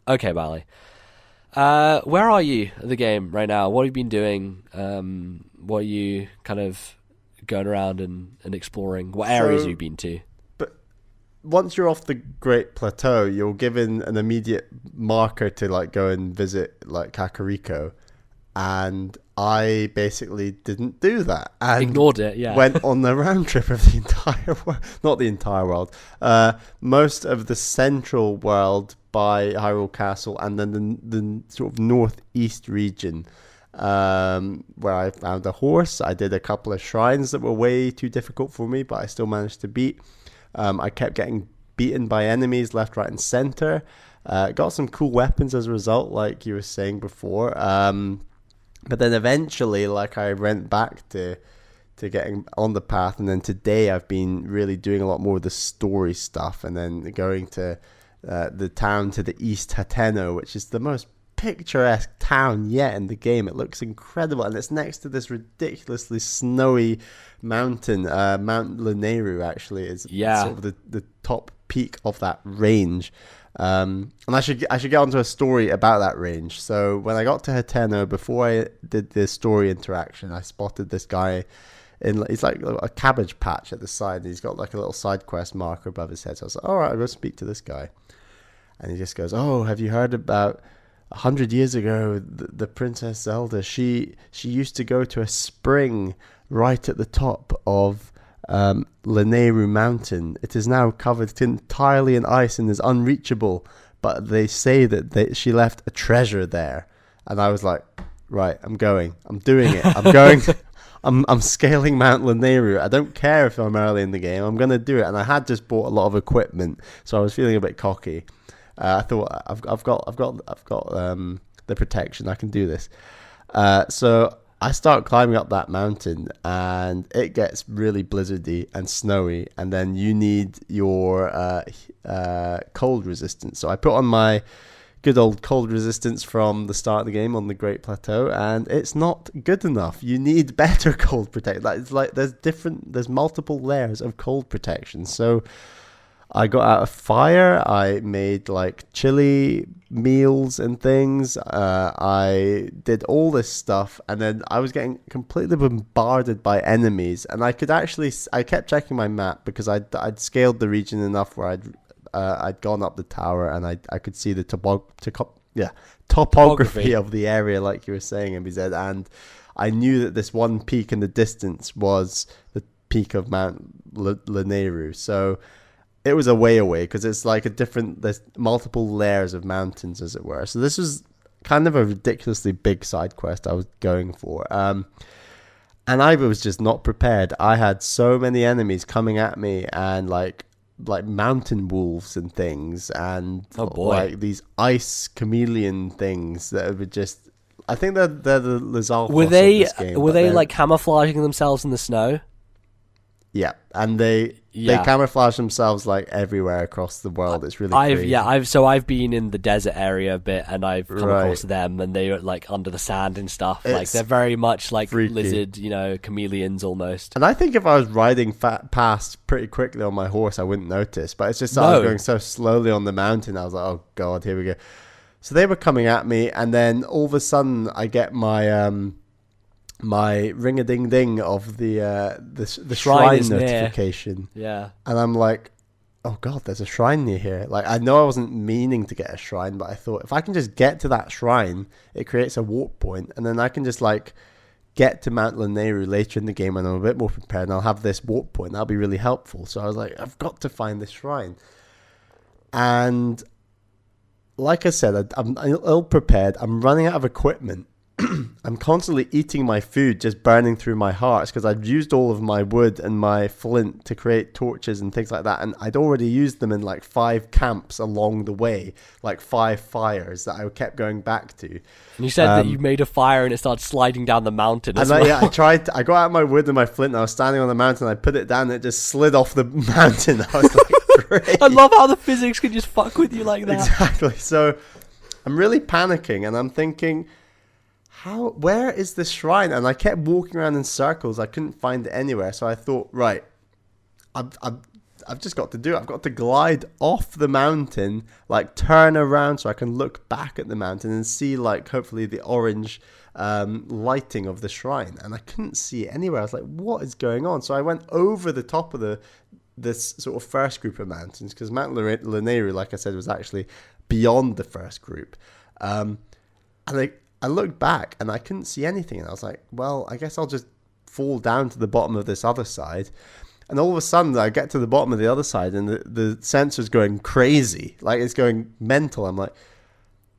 Okay, Bali. Where are you at the game right now? What have you been doing? What are you kind of going around and exploring? What areas have So, you been to? but once you're off the Great Plateau, you're given an immediate marker to like go and visit like Kakariko, and I basically didn't do that and Ignored it, yeah. went on the round trip of the entire world. Not the entire world, most of the central world by Hyrule Castle, and then the sort of northeast region, where I found a horse. I did a couple of shrines that were way too difficult for me, but I still managed to beat. I kept getting beaten by enemies left, right, and center. Got some cool weapons as a result, like you were saying before. But then eventually, like I went back to getting on the path, and then today I've been really doing a lot more of the story stuff, and then going to the town to the east, Hateno, which is the most picturesque town yet in the game. It looks incredible, and it's next to this ridiculously snowy mountain. Mount Lanayru actually is Yeah. sort of the top peak of that range. And I should get onto a story about that range. So when I got to Hateno, before I did the story interaction, I spotted this guy he's like a cabbage patch at the side. He's got like a little side quest marker above his head. So I was like, all right, I'll go speak to this guy. And he just goes, oh, have you heard about 100 years ago, the Princess Zelda? She used to go to a spring right at the top of Lanayru Mountain. It is now covered entirely in ice and is unreachable, but they say that she left a treasure there. And I was like, right, I'm doing it. I'm going. I'm scaling Mount Lanayru. I don't care if I'm early in the game. I'm going to do it. And I had just bought a lot of equipment, so I was feeling a bit cocky. I thought I've got the protection. I can do this. So I start climbing up that mountain, and it gets really blizzardy and snowy. And then you need your cold resistance. So I put on my good old cold resistance from the start of the game on the Great Plateau, and it's not good enough. You need better cold protection. It's like there's multiple layers of cold protection. So I got out a fire. I made like chili meals and things. I did all this stuff, and then I was getting completely bombarded by enemies. And I kept checking my map because I'd scaled the region enough where I'd gone up the tower, and I could see the topography of the area, like you were saying, MBZ. And I knew that this one peak in the distance was the peak of Mount Lanayru. So it was a way away because it's like there's multiple layers of mountains, as it were. So this was kind of a ridiculously big side quest I was going for. And I was just not prepared. I had so many enemies coming at me, and like mountain wolves and things, and like these ice chameleon things that were just, I think they're the Lizalfos Were of they this game. were they like camouflaging themselves in the snow? Yeah, and they camouflage themselves like everywhere across the world. It's really crazy. I've been in the desert area a bit, and I've come across them, and they are like under the sand and stuff. Like they're very much like freaky lizard, chameleons almost. And I think if I was riding past pretty quickly on my horse, I wouldn't notice. But it's just that I was going so slowly on the mountain. I was like, oh god, here we go. So they were coming at me, and then all of a sudden I get my my ring-a-ding-ding of the shrine notification. Near. Yeah. And I'm like, oh god, there's a shrine near here. Like, I know I wasn't meaning to get a shrine, but I thought if I can just get to that shrine, it creates a warp point, and then I can just like get to Mount Lanayru later in the game when I'm a bit more prepared, and I'll have this warp point. That'll be really helpful. So I was like, I've got to find this shrine. And like I said, I'm ill prepared. I'm running out of equipment. I'm constantly eating my food, just burning through my hearts, because I'd used all of my wood and my flint to create torches and things like that, and I'd already used them in like 5 camps along the way, like 5 fires that I kept going back to. And you said that you made a fire and it started sliding down the mountain as well. Yeah, I got out my wood and my flint, and I was standing on the mountain, I put it down, and it just slid off the mountain. I was like, great. I love how the physics can just fuck with you like that. Exactly. So I'm really panicking, and I'm thinking, where is this shrine? And I kept walking around in circles. I couldn't find it anywhere. So I thought, right, I've just got to do it. I've got to glide off the mountain, like turn around so I can look back at the mountain and see, like, hopefully the orange lighting of the shrine. And I couldn't see it anywhere. I was like, what is going on? So I went over the top of this sort of first group of mountains, because Mount Lineru, like I said, was actually beyond the first group. And I looked back and I couldn't see anything. And I was like, well, I guess I'll just fall down to the bottom of this other side. And all of a sudden, I get to the bottom of the other side, and the sensor's going crazy. Like, it's going mental. I'm like,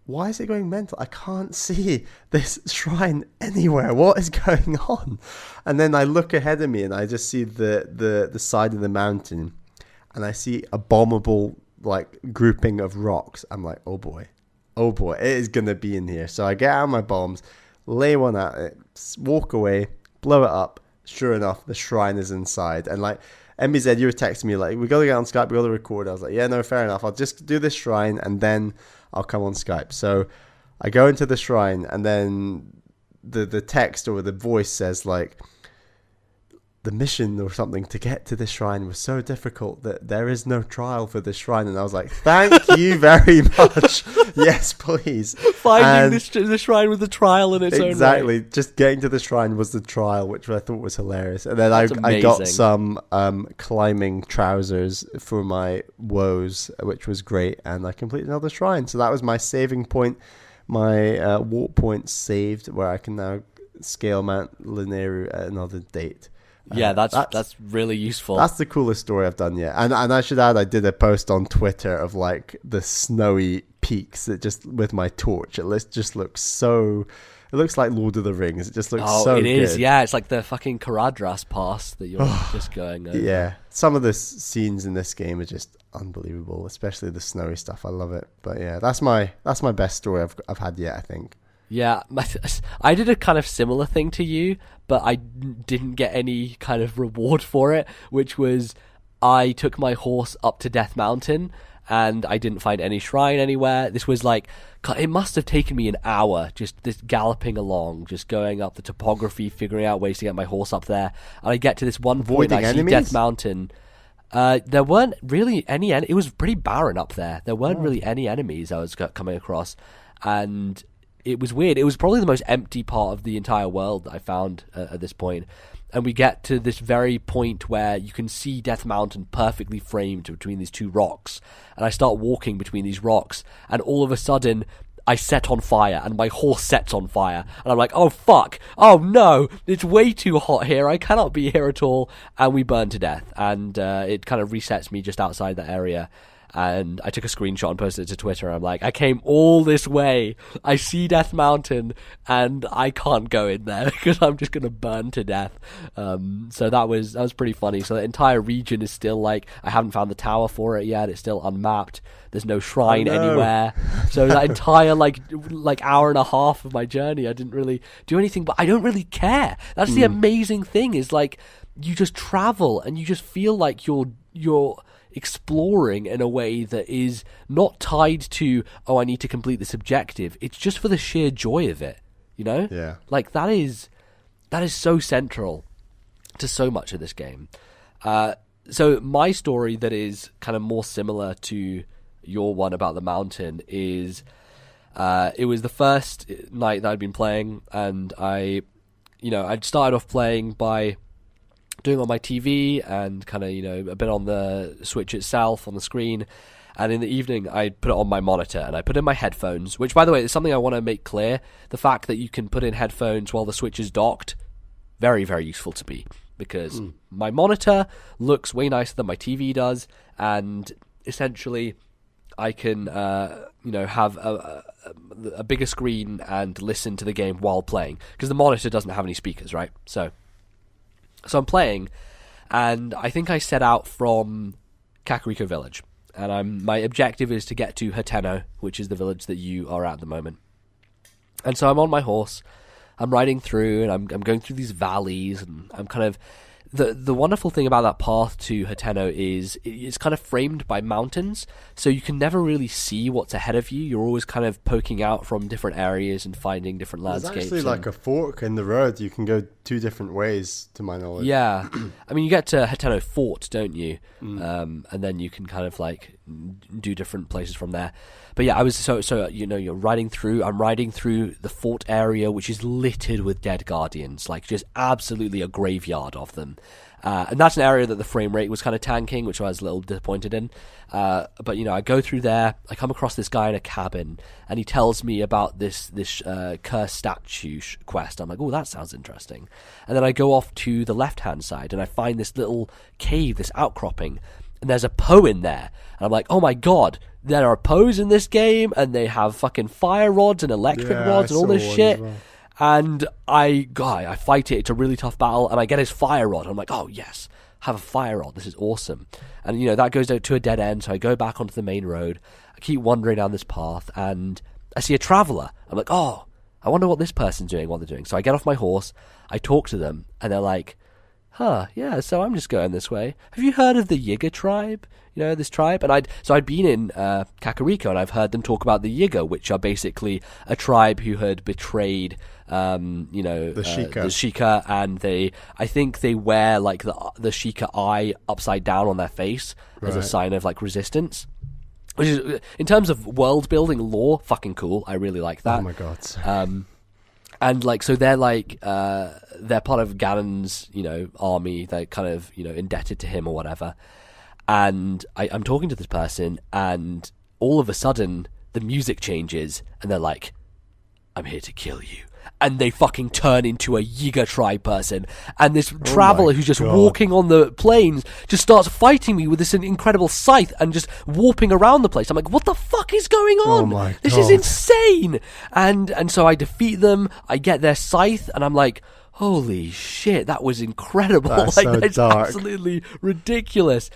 why is it going mental? I can't see this shrine anywhere. What is going on? And then I look ahead of me, and I just see the side of the mountain, and I see a bombable, like, grouping of rocks. I'm like, oh boy, it is going to be in here. So I get out my bombs, lay one at it, walk away, blow it up. Sure enough, the shrine is inside. And like MBZ, you were texting me like, we got to get on Skype, we got to record. I was like, yeah, no, fair enough. I'll just do this shrine and then I'll come on Skype. So I go into the shrine, and then the text or the voice says like, the mission or something to get to this shrine was so difficult that there is no trial for this shrine. And I was like, thank you very much. Yes, please. Finding the shrine with the trial in its own way. Exactly. Just getting to the shrine was the trial, which I thought was hilarious. And then I got some climbing trousers for my woes, which was great. And I completed another shrine. So that was my saving point, my walk point saved, where I can now scale Mount Lineru at another date. Yeah, that's really useful. That's the coolest story I've done yet. And I should add, I did a post on Twitter of like the snowy peaks that just with my torch. It just looks so. It looks like Lord of the Rings. It just looks so good. It is. Yeah, it's like the fucking Caradhras pass that you're just going over. Yeah, some of the scenes in this game are just unbelievable, especially the snowy stuff. I love it. But yeah, that's my best story I've had yet, I think. Yeah, I did a kind of similar thing to you, but I didn't get any kind of reward for it, which was I took my horse up to Death Mountain and I didn't find any shrine anywhere. This was like, it must have taken me an hour just this galloping along, just going up the topography, figuring out ways to get my horse up there. And I get to this one point, I see Death Mountain. There weren't really any, it was pretty barren up there. There weren't really any enemies I was coming across. And it was weird. It was probably the most empty part of the entire world that I found at this point. And we get to this very point where you can see Death Mountain perfectly framed between these two rocks. And I start walking between these rocks, and all of a sudden I set on fire, and my horse sets on fire. And I'm like, oh fuck, oh no, it's way too hot here, I cannot be here at all. And we burn to death, and it kind of resets me just outside that area. And I took a screenshot and posted it to Twitter. I'm like, I came all this way. I see Death Mountain, and I can't go in there because I'm just gonna burn to death. So that was pretty funny. So the entire region is still like, I haven't found the tower for it yet. It's still unmapped. There's no shrine anywhere. So that entire like hour and a half of my journey, I didn't really do anything. But I don't really care. That's the amazing thing. Is like you just travel and you just feel like you're exploring in a way that is not tied to, oh, I need to complete this objective. It's just for the sheer joy of it, you know? Yeah. Like that is so central to so much of this game. So my story that is kind of more similar to your one about the mountain is it was the first night that I'd been playing, and I'd started off playing by doing on my TV and kind of, a bit on the Switch itself on the screen. And in the evening, I put it on my monitor and I put in my headphones, which, by the way, is something I want to make clear. The fact that you can put in headphones while the Switch is docked, very, very useful to me, because my monitor looks way nicer than my TV does. And essentially, I can, have a bigger screen and listen to the game while playing, because the monitor doesn't have any speakers, right? So I'm playing, and I think I set out from Kakariko Village, and my objective is to get to Hateno, which is the village that you are at the moment. And so I'm on my horse, I'm riding through, and I'm going through these valleys, and I'm kind of the wonderful thing about that path to Hateno is it's kind of framed by mountains, so you can never really see what's ahead of you. You're always kind of poking out from different areas and finding different landscapes. There's actually like a fork in the road. You can go 2 different ways, to my knowledge. Yeah. I mean, you get to Hateno Fort, don't you? And then you can kind of like do different places from there. But yeah, I was so you're riding through. I'm riding through the fort area, which is littered with dead guardians, like just absolutely a graveyard of them. And that's an area that the frame rate was kind of tanking, which I was a little disappointed in. But I go through there. I come across this guy in a cabin, and he tells me about this cursed statue quest. I'm like, oh, that sounds interesting. And then I go off to the left-hand side, and I find this little cave, this outcropping, and there's a Poe in there. And I'm like, oh my god, there are Poes in this game, and they have fucking fire rods and electric rods and all this shit. Well. And I fight it. It's a really tough battle, and I get his fire rod. I'm like, oh yes, have a fire rod. This is awesome. And that goes out to a dead end. So I go back onto the main road. I keep wandering down this path, and I see a traveler. I'm like, oh, I wonder what this person's doing, what they're doing. So I get off my horse. I talk to them, and they're like, huh, yeah, so I'm just going this way. Have you heard of the Yiga tribe? This tribe? And I'd been in Kakariko, and I've heard them talk about the Yiga, which are basically a tribe who had betrayed, the Sheikah, and I think they wear like the Sheikah eye upside down on their face as a sign of like resistance. Which is, in terms of world building lore, fucking cool. I really like that. Oh my god. And like, so they're like, they're part of Ganon's, army. They're kind of, indebted to him or whatever. And I'm talking to this person, and all of a sudden the music changes, and they're like, I'm here to kill you. And they fucking turn into a Yiga tribe person. And this traveler who's just walking on the plains just starts fighting me with this incredible scythe and just warping around the place. I'm like, what the fuck is going on? Oh my God. This is insane. And so I defeat them. I get their scythe, and I'm like, holy shit, that was incredible. That's like, so that's dark. Absolutely ridiculous.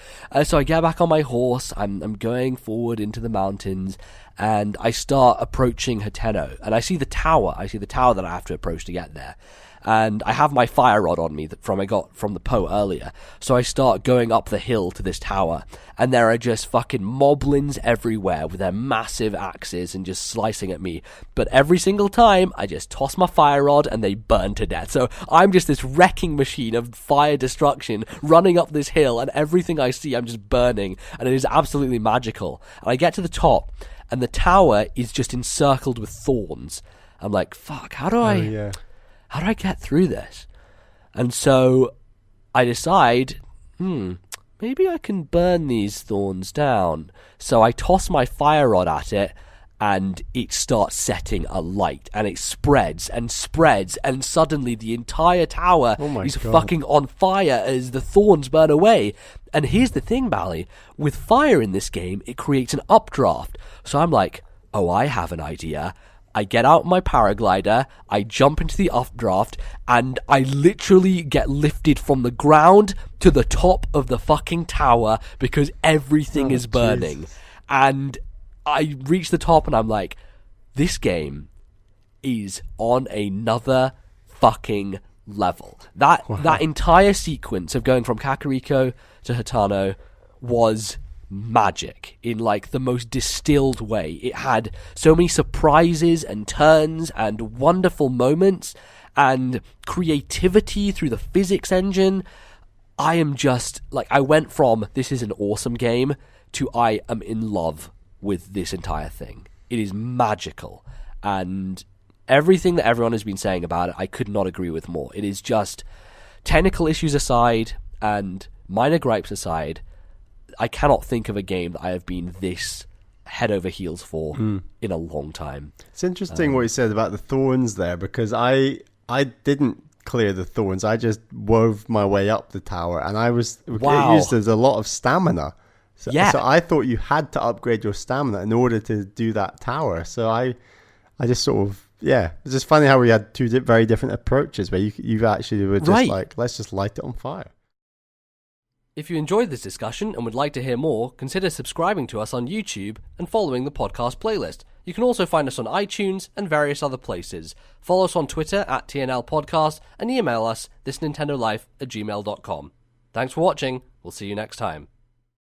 So I get back on my horse. I'm going forward into the mountains, and I start approaching Hateno, and I see the tower. That I have to approach to get there. And I have my fire rod on me I got from the Poe earlier. So I start going up the hill to this tower, and there are just fucking moblins everywhere with their massive axes and just slicing at me. But every single time, I just toss my fire rod and they burn to death. So I'm just this wrecking machine of fire destruction running up this hill, and everything I see, I'm just burning, and it is absolutely magical. And I get to the top, and the tower is just encircled with thorns. I'm like, fuck, how do I get through this? And so I decide, maybe I can burn these thorns down. So I toss my fire rod at it, and it starts setting alight, and it spreads and spreads, and suddenly the entire tower is fucking on fire as the thorns burn away. And here's the thing, Bally, with fire in this game, it creates an updraft. So I'm like, oh, I have an idea. I get out my paraglider, I jump into the updraft, and I literally get lifted from the ground to the top of the fucking tower because everything is burning. Jesus. And I reach the top, and I'm like, this game is on another fucking level. That entire sequence of going from Kakariko to Hateno was magic in like the most distilled way. It had so many surprises and turns and wonderful moments and creativity through the physics engine. I am just like, I went from this is an awesome game to I am in love with this entire thing. It is magical, and everything that everyone has been saying about it, I could not agree with more. It is just, technical issues aside and minor gripes aside, I cannot think of a game that I have been this head over heels for in a long time. It's interesting what you said about the thorns there, because I didn't clear the thorns. I just wove my way up the tower, and it used as a lot of stamina. So I thought you had to upgrade your stamina in order to do that tower. So I just sort of, it's just funny how we had two very different approaches where you actually were just like, let's just light it on fire. If you enjoyed this discussion and would like to hear more, consider subscribing to us on YouTube and following the podcast playlist. You can also find us on iTunes and various other places. Follow us on Twitter at TNL Podcast and email us thisnintendolife@gmail.com. Thanks for watching. We'll see you next time.